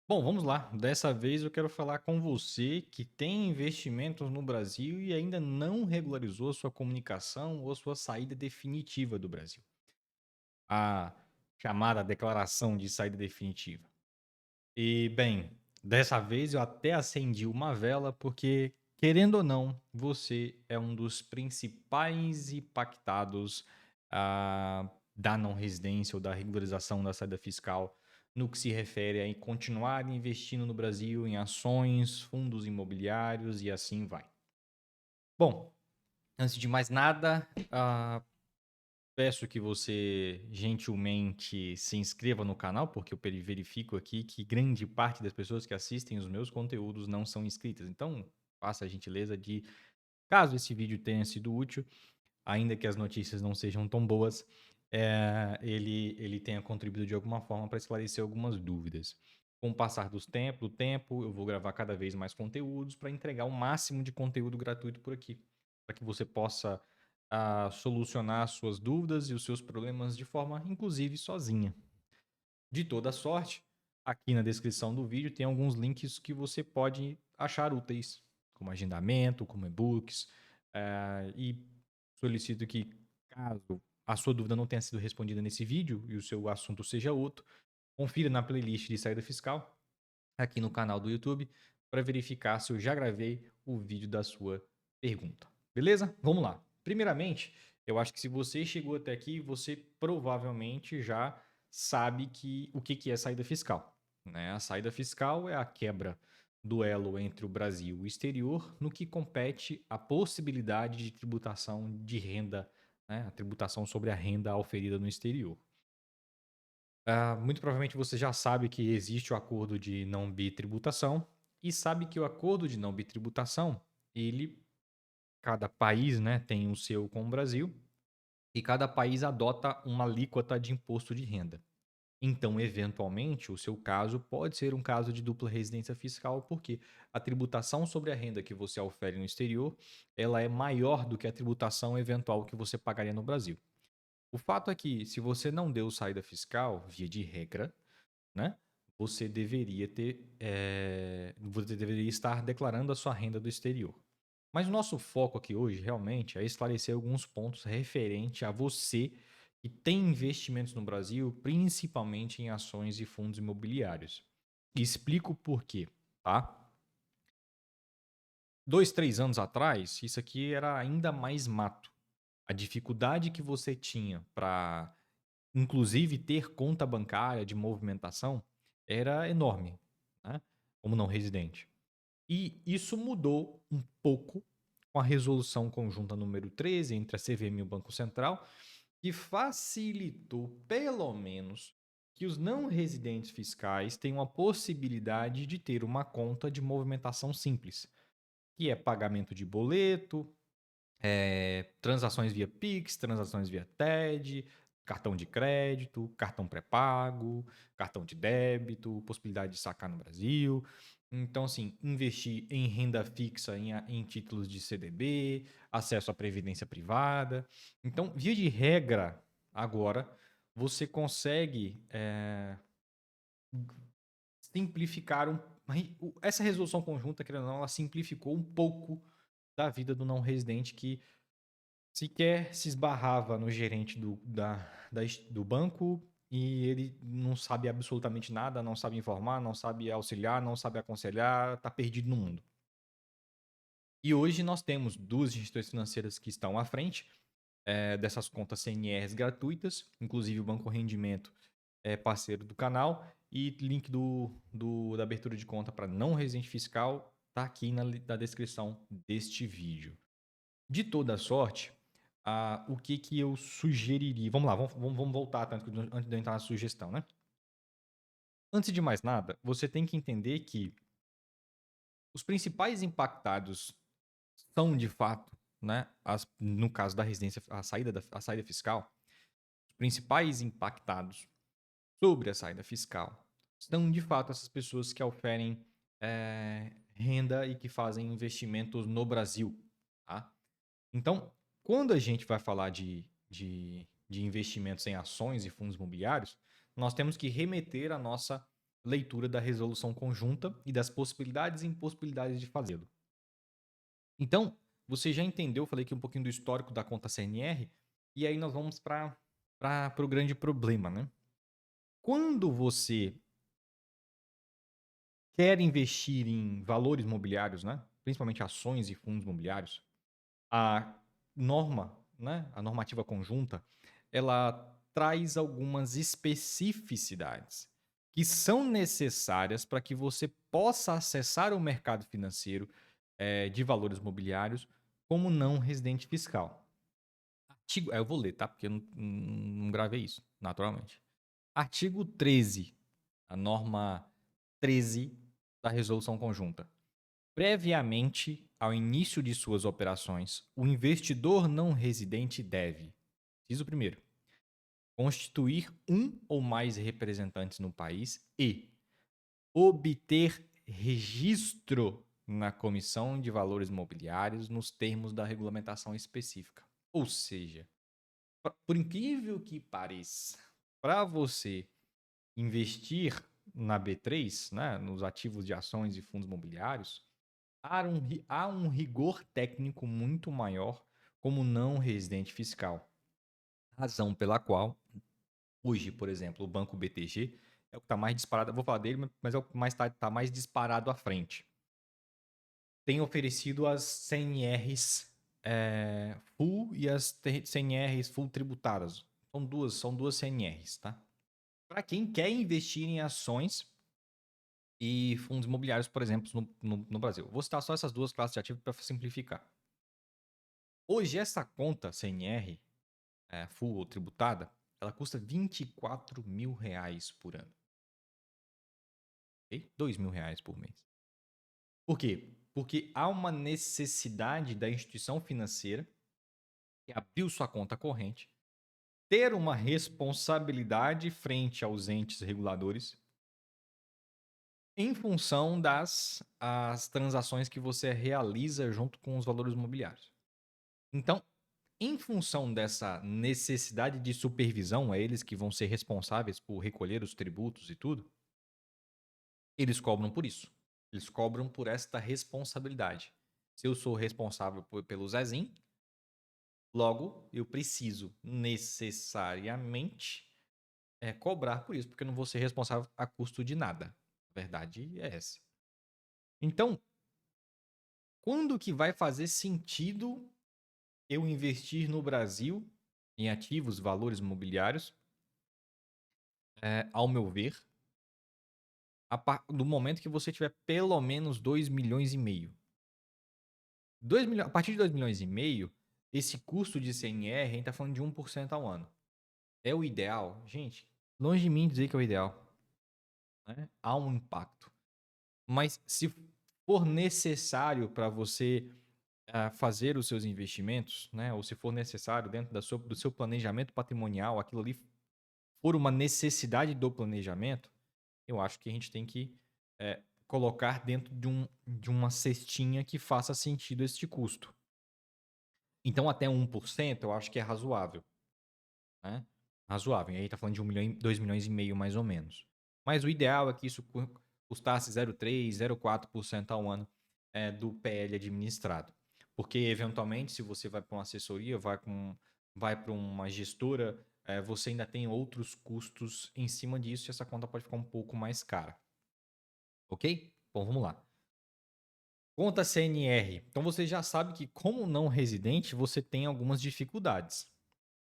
Bom, vamos lá. Dessa vez eu quero falar com você que tem investimentos no Brasil e ainda não regularizou sua comunicação ou sua saída definitiva do Brasil. A chamada declaração de saída definitiva. E, bem, dessa vez eu até acendi uma vela porque, querendo ou não, você é um dos principais impactados da não residência ou da regularização da saída fiscal no que se refere a continuar investindo no Brasil em ações, fundos imobiliários e assim vai. Bom, antes de mais nada, peço que você gentilmente se inscreva no canal, porque eu verifico aqui que grande parte das pessoas que assistem os meus conteúdos não são inscritas. Então, faça a gentileza de, caso esse vídeo tenha sido útil, ainda que as notícias não sejam tão boas, ele tenha contribuído de alguma forma para esclarecer algumas dúvidas. Com o passar do tempo, eu vou gravar cada vez mais conteúdos para entregar o máximo de conteúdo gratuito por aqui, para que você possa solucionar as suas dúvidas e os seus problemas de forma, inclusive, sozinha. De toda sorte, aqui na descrição do vídeo tem alguns links que você pode achar úteis, como agendamento, como e-books, e solicito que, caso a sua dúvida não tenha sido respondida nesse vídeo e o seu assunto seja outro, confira na playlist de saída fiscal aqui no canal do YouTube para verificar se eu já gravei o vídeo da sua pergunta. Beleza? Vamos lá. Primeiramente, eu acho que se você chegou até aqui, você provavelmente já sabe o que é saída fiscal, né? A saída fiscal é a quebra do elo entre o Brasil e o exterior no que compete à possibilidade de tributação de renda, né? A tributação sobre a renda oferida no exterior. Muito provavelmente você já sabe que existe o acordo de não bitributação e sabe que o acordo de não bitributação, cada país, né, tem o seu com o Brasil e cada país adota uma alíquota de imposto de renda. Então, eventualmente, o seu caso pode ser um caso de dupla residência fiscal, porque a tributação sobre a renda que você ofere no exterior, ela é maior do que a tributação eventual que você pagaria no Brasil. O fato é que, se você não deu saída fiscal, via de regra, né? Você deveria estar declarando a sua renda do exterior. Mas o nosso foco aqui hoje realmente é esclarecer alguns pontos referente a você que tem investimentos no Brasil, principalmente em ações e fundos imobiliários. E explico por quê, tá? 2, 3 anos atrás, isso aqui era ainda mais mato. A dificuldade que você tinha para, inclusive, ter conta bancária de movimentação era enorme, né? Como não residente. E isso mudou um pouco com a resolução conjunta número 13 entre a CVM e o Banco Central, que facilitou, pelo menos, que os não residentes fiscais tenham a possibilidade de ter uma conta de movimentação simples, que é pagamento de boleto, transações via Pix, transações via TED, cartão de crédito, cartão pré-pago, cartão de débito, possibilidade de sacar no Brasil. Então, assim, investir em renda fixa, em títulos de CDB, acesso à previdência privada. Então, via de regra, agora, você consegue simplificar essa resolução conjunta, querendo ou não, ela simplificou um pouco da vida do não residente que sequer se esbarrava no gerente do banco e ele não sabe absolutamente nada, não sabe informar, não sabe auxiliar, não sabe aconselhar, está perdido no mundo. E hoje nós temos duas instituições financeiras que estão à frente dessas contas CNRs gratuitas, inclusive o Banco Rendimento é parceiro do canal e link da abertura de conta para não residente fiscal está aqui na descrição deste vídeo. De toda sorte, o que eu sugeriria? Vamos lá, vamos voltar antes de eu entrar na sugestão, né? Antes de mais nada, você tem que entender que os principais impactados são, de fato, né, no caso da residência, a saída fiscal, os principais impactados sobre a saída fiscal são, de fato, essas pessoas que oferem renda e que fazem investimentos no Brasil, tá? Então, quando a gente vai falar de investimentos em ações e fundos imobiliários, nós temos que remeter à nossa leitura da resolução conjunta e das possibilidades e impossibilidades de fazê-lo. Então, você já entendeu, eu falei aqui um pouquinho do histórico da conta CNR, e aí nós vamos para o grande problema, né? Quando você quer investir em valores imobiliários, né? Principalmente ações e fundos imobiliários, a norma, né? A normativa conjunta, ela traz algumas especificidades que são necessárias para que você possa acessar o mercado financeiro de valores imobiliários como não residente fiscal. Eu vou ler, tá? Porque eu não gravei isso, naturalmente. Artigo 13, a norma 13 da resolução conjunta. Previamente ao início de suas operações, o investidor não residente deve, diz o primeiro, constituir um ou mais representantes no país e obter registro na Comissão de Valores Imobiliários nos termos da regulamentação específica. Ou seja, por incrível que pareça, para você investir na B3, né, nos ativos de ações e fundos imobiliários, há um rigor técnico muito maior como não residente fiscal. Razão pela qual, hoje, por exemplo, o Banco BTG é o que está mais disparado. Eu vou falar dele, mas é o que tá mais disparado à frente. Tem oferecido as CNRs full e as CNRs full tributadas. São duas CNRs, tá? Para quem quer investir em ações e fundos imobiliários, por exemplo, no Brasil. Vou citar só essas duas classes de ativos para simplificar. Hoje, essa conta CNR, full ou tributada, ela custa R$ 24.000 por ano. Okay? R$ 2.000 por mês. Por quê? Porque há uma necessidade da instituição financeira que abriu sua conta corrente ter uma responsabilidade frente aos entes reguladores em função das as transações que você realiza junto com os valores imobiliários. Então, em função dessa necessidade de supervisão, é eles que vão ser responsáveis por recolher os tributos e tudo, eles cobram por isso. Eles cobram por esta responsabilidade. Se eu sou responsável pelo Zezim, logo eu preciso necessariamente cobrar por isso, porque eu não vou ser responsável a custo de nada. A verdade é essa. Então, quando que vai fazer sentido eu investir no Brasil em ativos, valores imobiliários? Ao meu ver, do momento que você tiver pelo menos 2,5 milhões. A partir de 2,5 milhões, esse custo de CNR, a gente está falando de 1% ao ano. É o ideal? Gente, longe de mim dizer que é o ideal. Né? Há um impacto. Mas se for necessário para você fazer os seus investimentos, né? Ou se for necessário dentro do seu planejamento patrimonial, aquilo ali for uma necessidade do planejamento, eu acho que a gente tem que colocar dentro de uma cestinha que faça sentido este custo. Então, até 1% eu acho que é razoável. Né? Razoável. E aí tá falando de 2,5 milhões mais ou menos. Mas o ideal é que isso custasse 0,3%, 0,4% ao ano do PL administrado. Porque, eventualmente, se você vai para uma assessoria, vai para uma gestora, você ainda tem outros custos em cima disso e essa conta pode ficar um pouco mais cara. Ok? Bom, vamos lá. Conta CNR. Então você já sabe que, como não residente, você tem algumas dificuldades.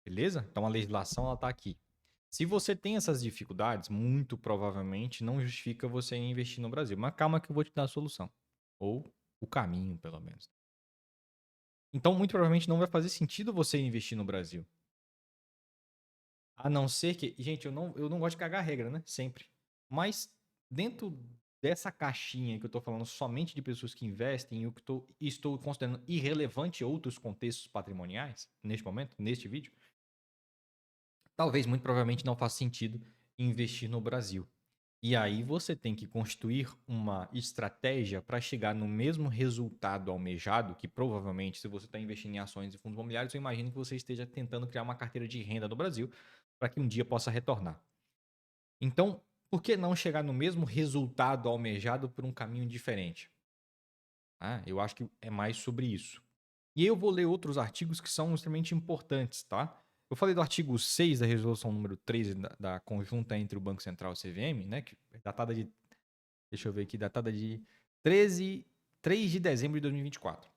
Beleza? Então a legislação está aqui. Se você tem essas dificuldades, muito provavelmente não justifica você investir no Brasil. Mas calma que eu vou te dar a solução. Ou o caminho, pelo menos. Então, muito provavelmente não vai fazer sentido você investir no Brasil. A não ser que. Gente, eu não gosto de cagar regra, né? Sempre. Mas dentro dessa caixinha que eu estou falando somente de pessoas que investem, o que estou considerando irrelevante outros contextos patrimoniais, neste momento, neste vídeo, talvez, muito provavelmente, não faça sentido investir no Brasil. E aí você tem que construir uma estratégia para chegar no mesmo resultado almejado, que provavelmente, se você está investindo em ações e fundos imobiliários, eu imagino que você esteja tentando criar uma carteira de renda no Brasil para que um dia possa retornar. Então, por que não chegar no mesmo resultado almejado por um caminho diferente? Eu acho que é mais sobre isso. E aí eu vou ler outros artigos que são extremamente importantes, tá? Eu falei do artigo 6 da resolução número 13 da conjunta entre o Banco Central e o CVM, né? Que é datada de, deixa eu ver aqui, datada de 3 de dezembro de 2024.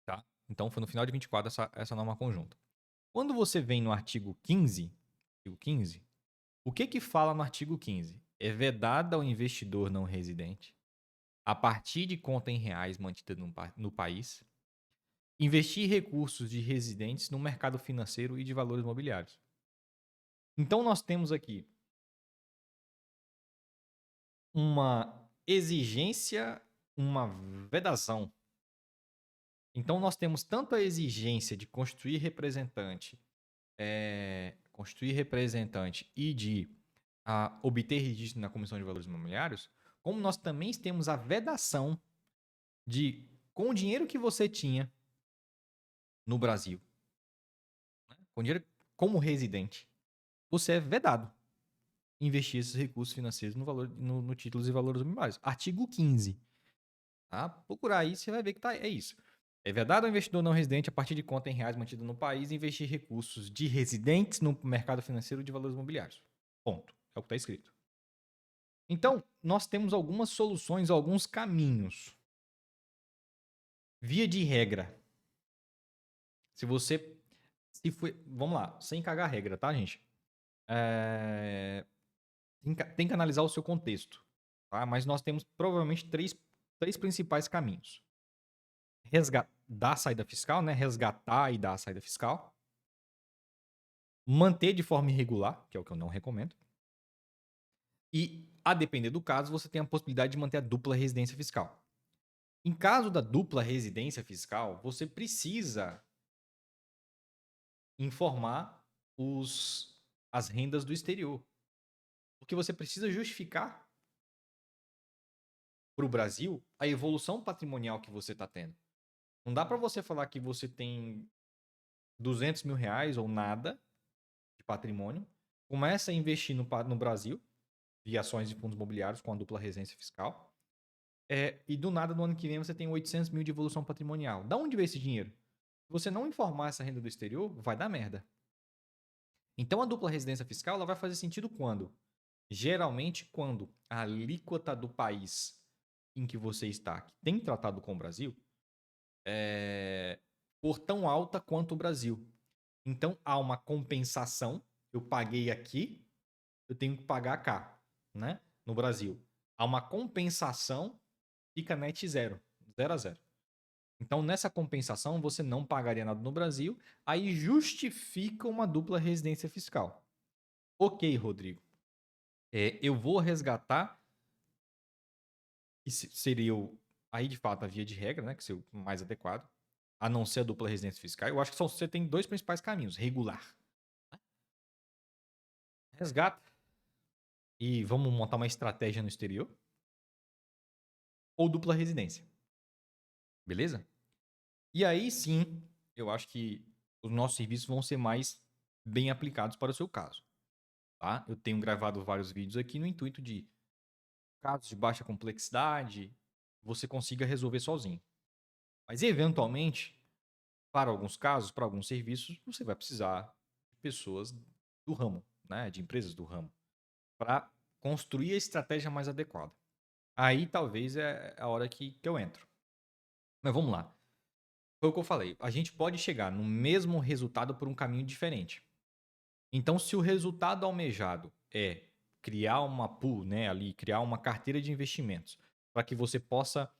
Tá? Então foi no final de 24 essa norma conjunta. Quando você vem no artigo 15, o que fala no artigo 15? É vedada ao investidor não residente, a partir de conta em reais mantida no país, investir recursos de residentes no mercado financeiro e de valores imobiliários. Então nós temos aqui uma exigência, uma vedação. Então nós temos tanto a exigência de constituir representante e de obter registro na Comissão de Valores Imobiliários, como nós também temos a vedação de, com o dinheiro que você tinha no Brasil, né, com dinheiro como residente, você é vedado investir esses recursos financeiros no títulos e valores imobiliários. Artigo 15. Tá? Procurar aí, você vai ver que é isso. É vedado ao investidor não residente, a partir de conta em reais mantida no país, investir recursos de residentes no mercado financeiro de valores imobiliários. Ponto. É o que está escrito. Então, nós temos algumas soluções, alguns caminhos. Via de regra. Se você. Vamos lá, sem cagar a regra, tá, gente? Tem que analisar o seu contexto. Tá? Mas nós temos provavelmente três principais caminhos. Dar a saída fiscal, né? Resgatar e dar a saída fiscal. Manter de forma irregular, que é o que eu não recomendo. E, a depender do caso, você tem a possibilidade de manter a dupla residência fiscal. Em caso da dupla residência fiscal, você precisa informar as rendas do exterior. Porque você precisa justificar para o Brasil a evolução patrimonial que você está tendo. Não dá para você falar que você tem 200 mil reais ou nada de patrimônio, começa a investir no Brasil, via ações e fundos imobiliários com a dupla residência fiscal, e do nada, no ano que vem, você tem 800 mil de evolução patrimonial. Da onde veio esse dinheiro? Se você não informar essa renda do exterior, vai dar merda. Então, a dupla residência fiscal ela vai fazer sentido quando? Geralmente, quando a alíquota do país em que você está, que tem tratado com o Brasil, for tão alta quanto o Brasil. Então, há uma compensação. Eu paguei aqui, eu tenho que pagar cá, né? No Brasil. Há uma compensação, fica net zero, 0 a 0. Então, nessa compensação, você não pagaria nada no Brasil, aí justifica uma dupla residência fiscal. Ok, Rodrigo. Eu vou resgatar, que seria aí de fato a via de regra, né? Que seria o mais adequado, a não ser a dupla residência fiscal. Eu acho que você tem dois principais caminhos: regular. Resgata e vamos montar uma estratégia no exterior, ou dupla residência. Beleza? E aí sim, eu acho que os nossos serviços vão ser mais bem aplicados para o seu caso. Tá? Eu tenho gravado vários vídeos aqui no intuito de casos de baixa complexidade, você consiga resolver sozinho. Mas eventualmente, para alguns casos, para alguns serviços, você vai precisar de pessoas do ramo, né? De empresas do ramo, para construir a estratégia mais adequada. Aí talvez é a hora que eu entro. Mas vamos lá. Foi o que eu falei. A gente pode chegar no mesmo resultado por um caminho diferente. Então, se o resultado almejado é criar uma pool, né, ali, criar uma carteira de investimentos para que você possa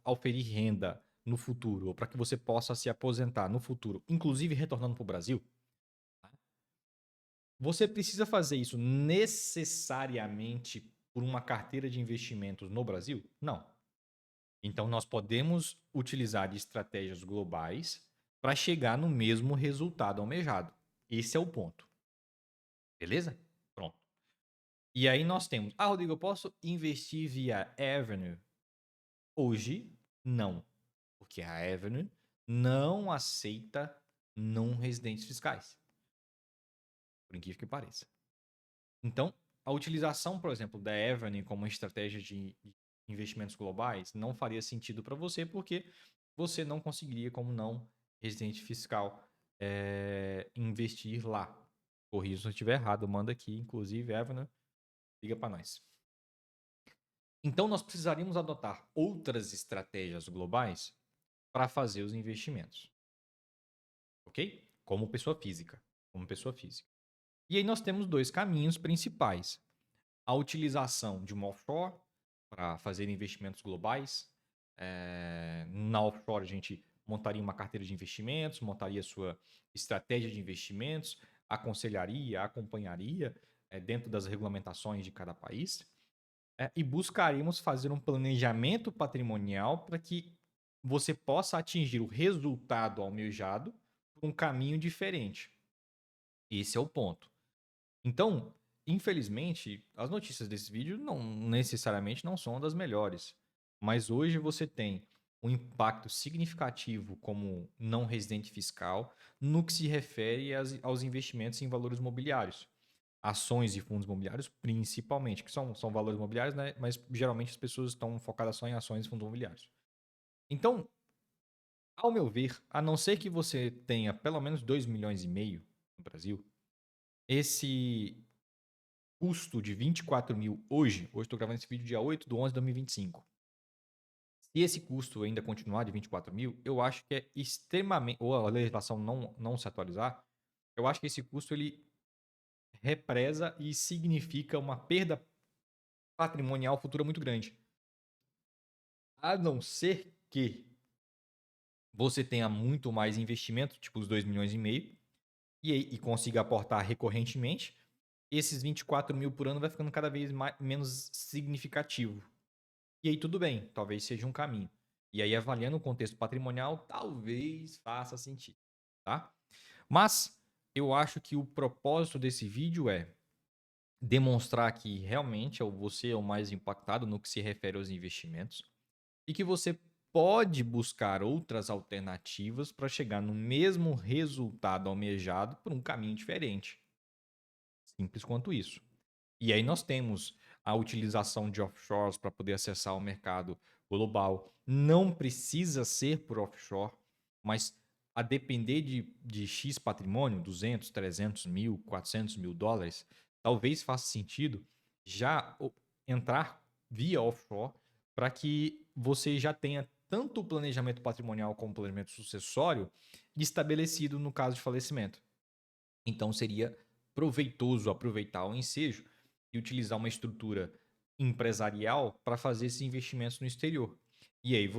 auferir renda no futuro, ou para que você possa se aposentar no futuro, inclusive retornando para o Brasil, você precisa fazer isso necessariamente por uma carteira de investimentos no Brasil? Não. Então, nós podemos utilizar de estratégias globais para chegar no mesmo resultado almejado. Esse é o ponto. Beleza? Pronto. E aí nós temos, Rodrigo, eu posso investir via Avenue? Hoje, não. Porque a Avenue não aceita não residentes fiscais. Por incrível que pareça. Então, a utilização, por exemplo, da Evany como estratégia de investimentos globais não faria sentido para você, porque você não conseguiria, como não residente fiscal, investir lá. Corrija se eu estiver errado, manda aqui, inclusive, Evany, liga para nós. Então, nós precisaríamos adotar outras estratégias globais para fazer os investimentos, ok? Como pessoa física, como pessoa física. E aí nós temos dois caminhos principais: a utilização de uma offshore para fazer investimentos globais. Na offshore, a gente montaria uma carteira de investimentos, montaria sua estratégia de investimentos, aconselharia, acompanharia dentro das regulamentações de cada país e buscaríamos fazer um planejamento patrimonial para que você possa atingir o resultado almejado por um caminho diferente. Esse é o ponto. Então, infelizmente, as notícias desse vídeo não necessariamente não são das melhores. Mas hoje você tem um impacto significativo como não residente fiscal no que se refere aos investimentos em valores mobiliários. Ações e fundos imobiliários, principalmente, que são valores imobiliários, né? Mas geralmente as pessoas estão focadas só em ações e fundos imobiliários. Então, ao meu ver, a não ser que você tenha pelo menos 2,5 milhões no Brasil, esse custo de 24 mil hoje estou gravando esse vídeo dia 8/11/2025. Se esse custo ainda continuar de 24 mil, eu acho que é extremamente, ou a legislação não se atualizar, eu acho que esse custo ele represa e significa uma perda patrimonial futura muito grande. A não ser que você tenha muito mais investimento, tipo os 2,5 milhões, e consiga aportar recorrentemente, esses 24 mil por ano vai ficando cada vez menos significativo. E aí tudo bem, talvez seja um caminho. E aí avaliando o contexto patrimonial, talvez faça sentido, tá? Mas eu acho que o propósito desse vídeo é demonstrar que realmente você é o mais impactado no que se refere aos investimentos e que você pode buscar outras alternativas para chegar no mesmo resultado almejado por um caminho diferente. Simples quanto isso. E aí nós temos a utilização de offshores para poder acessar o mercado global. Não precisa ser por offshore, mas a depender de X patrimônio, 200, 300 mil, 400 mil dólares, talvez faça sentido já entrar via offshore para que você já tenha tanto o planejamento patrimonial como o planejamento sucessório estabelecido no caso de falecimento. Então seria proveitoso aproveitar o ensejo e utilizar uma estrutura empresarial para fazer esses investimentos no exterior. E aí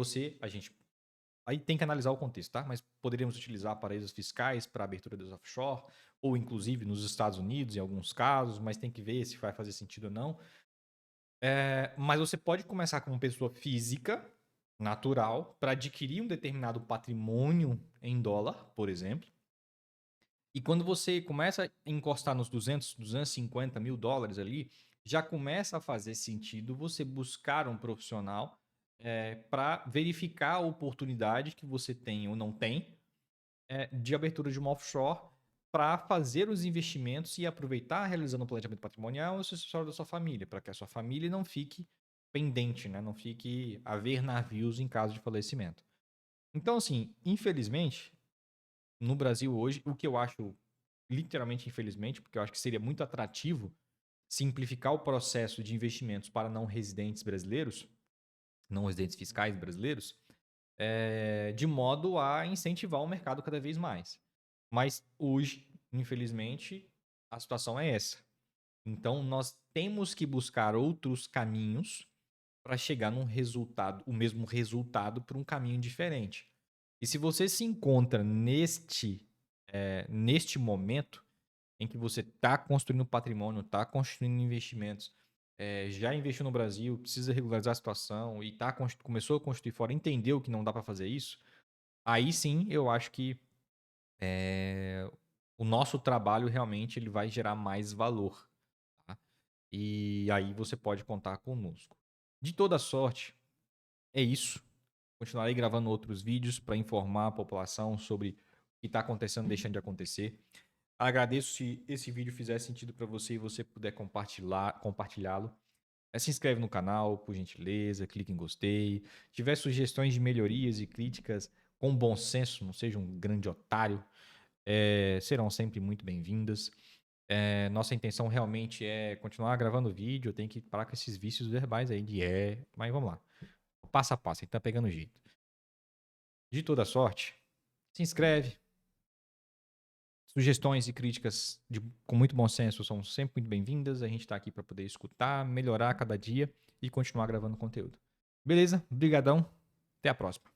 aí tem que analisar o contexto, tá? Mas poderíamos utilizar paraísos fiscais para abertura dos offshore, ou inclusive nos Estados Unidos em alguns casos, mas tem que ver se vai fazer sentido ou não. Mas você pode começar como pessoa física, natural, para adquirir um determinado patrimônio em dólar, por exemplo. E quando você começa a encostar nos 200, 250 mil dólares ali, já começa a fazer sentido você buscar um profissional para verificar a oportunidade que você tem ou não tem de abertura de uma offshore para fazer os investimentos e aproveitar realizando o planejamento patrimonial e o sucessório da sua família, para que a sua família não fique pendente, né? Não fique a ver navios em caso de falecimento. Então, assim, infelizmente, no Brasil hoje, o que eu acho literalmente infelizmente, porque eu acho que seria muito atrativo simplificar o processo de investimentos para não residentes brasileiros, não residentes fiscais brasileiros, de modo a incentivar o mercado cada vez mais. Mas hoje, infelizmente, a situação é essa. Então, nós temos que buscar outros caminhos para chegar num resultado, o mesmo resultado por um caminho diferente. E se você se encontra neste momento, em que você está construindo patrimônio, está construindo investimentos, já investiu no Brasil, precisa regularizar a situação e começou a construir fora, entendeu que não dá para fazer isso, aí sim eu acho que o nosso trabalho realmente ele vai gerar mais valor. Tá? E aí você pode contar conosco. De toda sorte, é isso. Continuarei gravando outros vídeos para informar a população sobre o que está acontecendo, deixando de acontecer. Agradeço se esse vídeo fizer sentido para você e você puder compartilhá-lo. Se inscreve no canal, por gentileza, clique em gostei. Se tiver sugestões de melhorias e críticas com bom senso, não seja um grande otário, serão sempre muito bem-vindas. Nossa intenção realmente é continuar gravando vídeo. Eu tenho que parar com esses vícios verbais aí mas vamos lá. Passo a passo, a gente tá pegando jeito. De toda sorte, se inscreve. Sugestões e críticas com muito bom senso são sempre muito bem-vindas. A gente está aqui para poder escutar, melhorar cada dia e continuar gravando conteúdo. Beleza? Brigadão. Até a próxima.